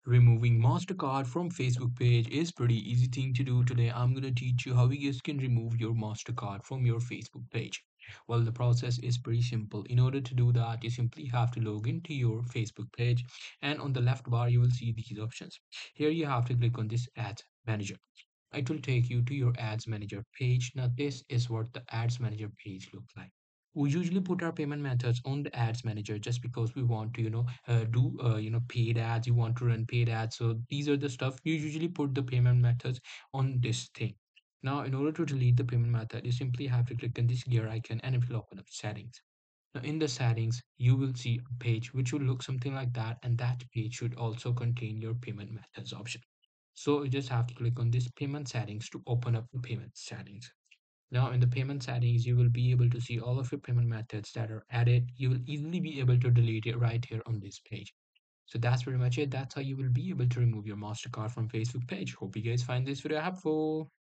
Removing Mastercard from Facebook page is pretty easy thing to do. Today I'm going to teach you how you guys can remove your Mastercard from your Facebook page. Well, the process is pretty simple. In order to do that, you simply have to log into your Facebook page, and on the left bar you will see these options. Here you have to click on this Ads Manager. It will take you to your Ads Manager page. Now this is what the Ads Manager page looks like. We usually put our payment methods on the Ads Manager just because we want to do paid ads. You want to run paid ads, so these are the stuff you usually put the payment methods on this thing. Now in order to delete the payment method, you simply have to click on this gear icon and it will open up settings. Now in the settings you will see a page which will look something like that, and that page should also contain your payment methods option. So you just have to click on this payment settings to open up the payment settings. Now in the payment settings, you will be able to see all of your payment methods that are added. You will easily be able to delete it right here on this page. So that's pretty much it. That's how you will be able to remove your MasterCard from Facebook page. Hope you guys find this video helpful.